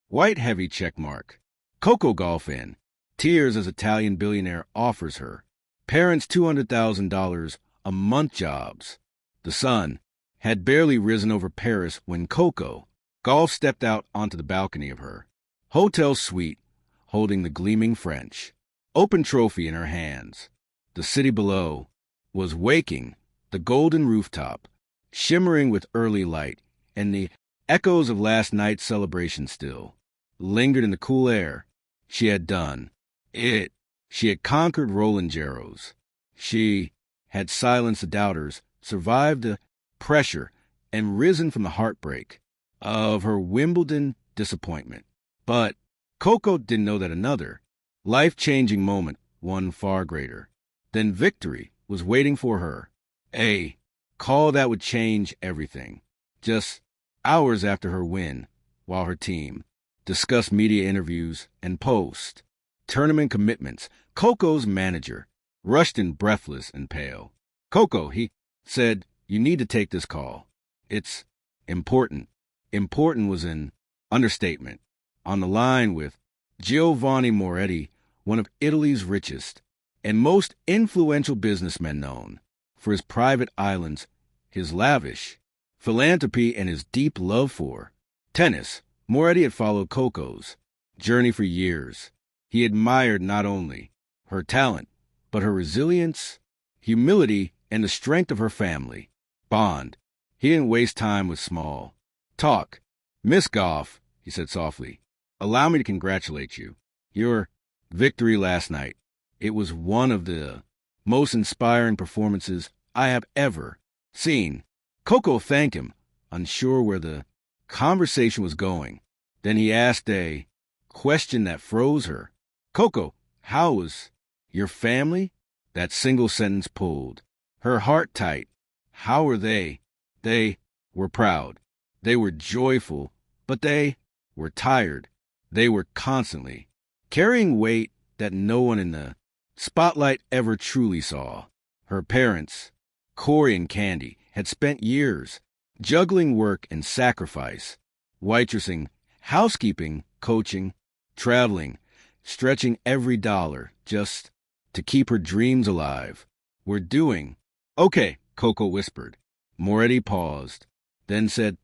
White heavy check mark. Coco Gauff in. Tears as Italian billionaire offers her. Parents $200,000 a month jobs. The sun had barely risen over Paris when Coco Gauff stepped out onto the balcony of her hotel suite, holding the gleaming French open trophy in her hands. The city below was waking, the golden rooftop shimmering with early light, and the echoes of last night's celebration still lingered in the cool air. She had done it. She had conquered Roland Garros. She had silenced the doubters, survived the pressure, and risen from the heartbreak of her Wimbledon disappointment. But Coco didn't know that another life-changing moment, one far greater than victory, was waiting for her. A call that would change everything. Just hours after her win, while her team discussed media interviews and post-tournament commitments, Coco's manager rushed in breathless and pale. "Coco," he said, "you need to take this call. It's important." Important was an understatement. On the line with Giovanni Moretti, one of Italy's richest and most influential businessmen, known for his private islands, his lavish philanthropy, and his deep love for tennis, Moretti had followed Coco's journey for years. He admired not only her talent, but her resilience, humility, and the strength of her family bond. He didn't waste time with small talk. "Miss Gauff," he said softly, "allow me to congratulate you. Your victory last night. It was one of the most inspiring performances I have ever seen." Coco thanked him, unsure where the conversation was going. Then he asked a question that froze her. "Coco, how was your family?" That single sentence pulled her heart tight. How were they? They were proud. They were joyful, but they were tired. They were constantly carrying weight that no one in the spotlight ever truly saw. Her parents, Corey and Candy, had spent years juggling work and sacrifice, waitressing, housekeeping, coaching, traveling, stretching every dollar just to keep her dreams alive. "We're doing okay," Coco whispered. Moretti paused, then said,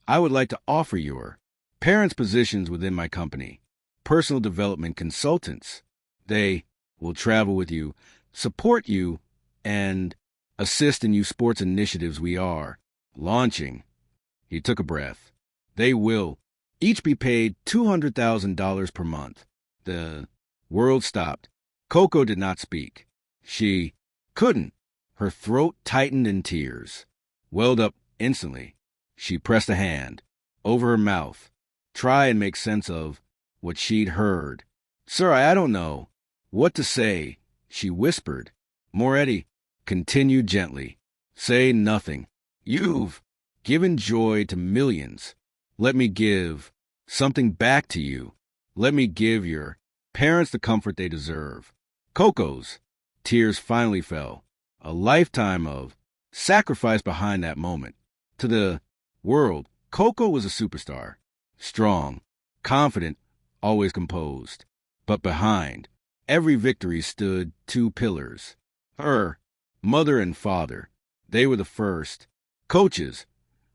"I would like to offer your parents positions within my company, personal development consultants. They will travel with you, support you, and assist in you sports initiatives we are launching." He took a breath. "They will each be paid $200,000 per month." The world stopped. Coco did not speak. She couldn't. Her throat tightened and tears welled up instantly. She pressed a hand over her mouth, try and make sense of what she'd heard. "Sir, I don't know what to say," she whispered. Moretti continued gently, "Say nothing. You've given joy to millions. Let me give something back to you. Let me give your parents the comfort they deserve." Coco's tears finally fell. A lifetime of sacrifice behind that moment. To the world, Coco was a superstar. Strong, confident, always composed. But behind every victory stood two pillars. Her mother and father. They were the first coaches,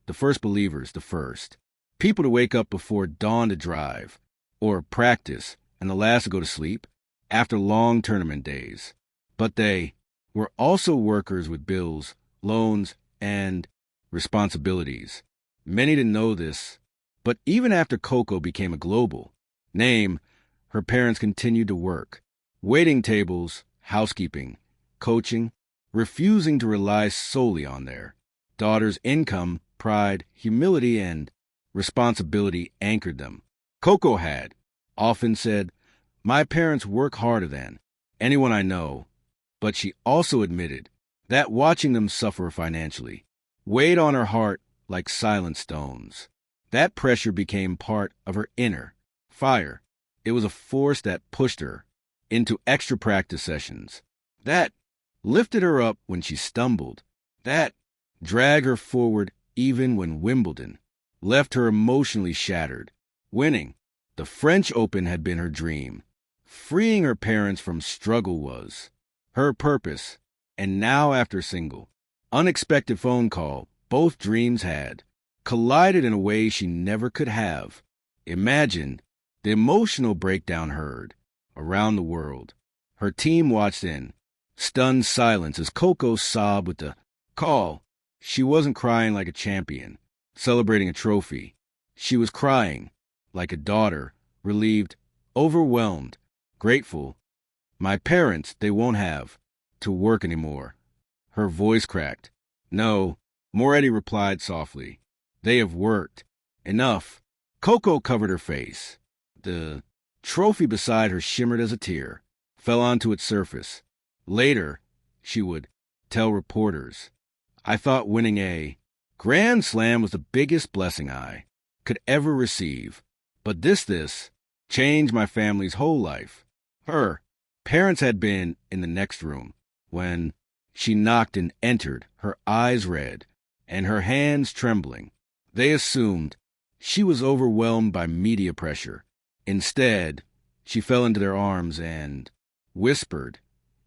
the first believers, the first people to wake up before dawn to drive or practice, and the last to go to sleep after long tournament days. But they were also workers with bills, loans, and responsibilities. Many didn't know this, but even after Coco became a global name, her parents continued to work. Waiting tables, housekeeping, coaching, refusing to rely solely on their daughter's income. Pride, humility, and responsibility anchored them. Coco had often said, "My parents work harder than anyone I know," but she also admitted that watching them suffer financially weighed on her heart like silent stones. That pressure became part of her inner fire. It was a force that pushed her into extra practice sessions, that lifted her up when she stumbled, that dragged her forward even when Wimbledon left her emotionally shattered. Winning The French Open had been her dream. Freeing her parents from struggle was her purpose. And now, after a single, unexpected phone call, both dreams had collided in a way she never could have. Imagine the emotional breakdown heard around the world. Her team watched in stunned silence as Coco sobbed with the call. She wasn't crying like a champion, celebrating a trophy. She was crying like a daughter, relieved, overwhelmed, grateful. My parents, they won't have to work anymore. Her voice cracked. No, Moretti replied softly. They have worked. Enough. Coco covered her face. The trophy beside her shimmered as a tear, fell onto its surface. Later, she would tell reporters, I thought winning a Grand Slam was the biggest blessing I could ever receive. But this changed my family's whole life. Her parents had been in the next room when she knocked and entered, her eyes red and her hands trembling. They assumed she was overwhelmed by media pressure. Instead, she fell into their arms and whispered,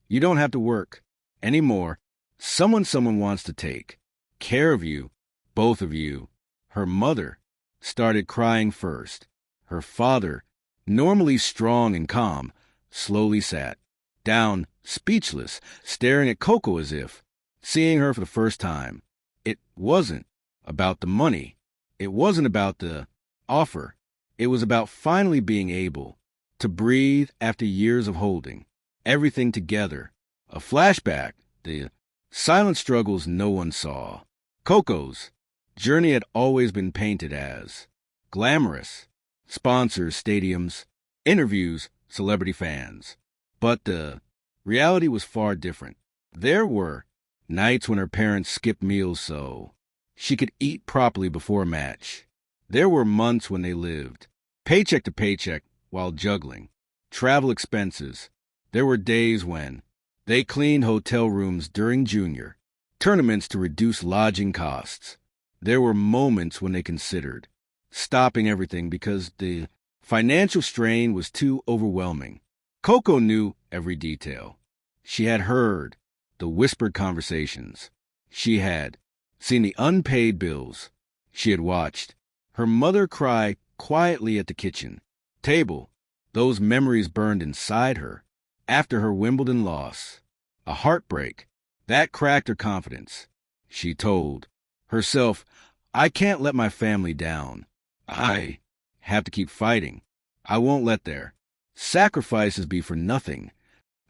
You don't have to work anymore. Someone wants to take care of you, both of you. Her mother started crying first. Her father, normally strong and calm, slowly sat down, speechless, staring at Coco as if seeing her for the first time. It wasn't about the money. It wasn't about the offer. It was about finally being able to breathe after years of holding everything together. A flashback, the silent struggles no one saw. Coco's journey had always been painted as glamorous. Sponsors, stadiums, interviews, celebrity fans. But the reality was far different. There were nights when her parents skipped meals so she could eat properly before a match. There were months when they lived paycheck to paycheck while juggling travel expenses. There were days when they cleaned hotel rooms during junior tournaments to reduce lodging costs. There were moments when they considered stopping everything because the financial strain was too overwhelming. Coco knew every detail. She had heard the whispered conversations. She had seen the unpaid bills. She had watched her mother cry quietly at the kitchen table. Those memories burned inside her after her Wimbledon loss. A heartbreak that cracked her confidence. She told herself, I can't let my family down. I have to keep fighting. I won't let their sacrifices be for nothing.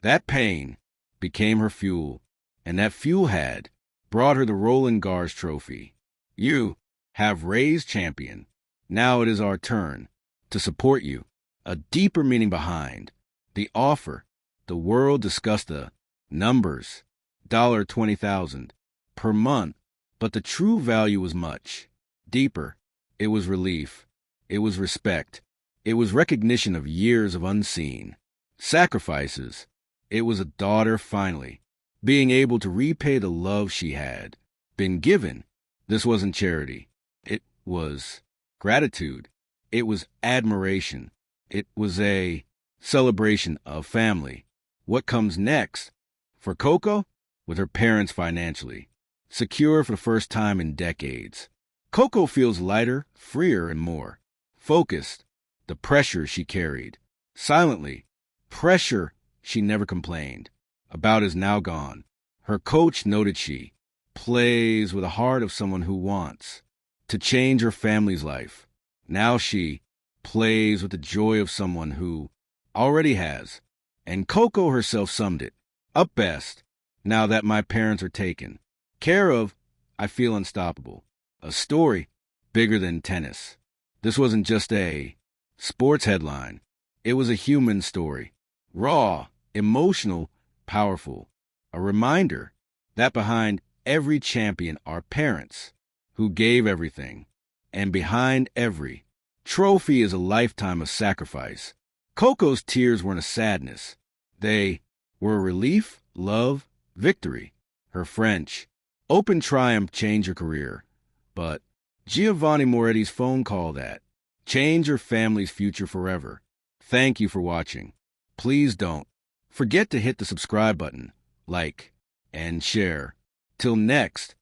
That pain became her fuel, and that fuel had brought her the Roland Garros trophy. You have raised champion. Now it is our turn to support you. A deeper meaning behind the offer. The world discussed the numbers, $20,000 per month, but the true value was much deeper. It was relief. It was respect. It was recognition of years of unseen sacrifices. It was a daughter finally being able to repay the love she had been given. This wasn't charity. It was gratitude. It was admiration. It was a celebration of family. What comes next? For Coco, with her parents financially secure for the first time in decades, Coco feels lighter, freer, and more focused. The pressure she carried silently, pressure she never complained about, is now gone. Her coach noted she plays with the heart of someone who wants to change her family's life. Now she plays with the joy of someone who already has. And Coco herself summed it up best. Now that my parents are taken care of, I feel unstoppable. A story bigger than tennis. This wasn't just a sports headline. It was a human story. Raw, emotional, powerful. A reminder that behind every champion are parents who gave everything. And behind every trophy is a lifetime of sacrifice. Coco's tears weren't a sadness. They were relief, love, victory. Her French open triumph changed her career. But Giovanni Moretti's phone call that Change your family's future forever. Thank you for watching. Please don't forget to hit the subscribe button, like, and share. Till next,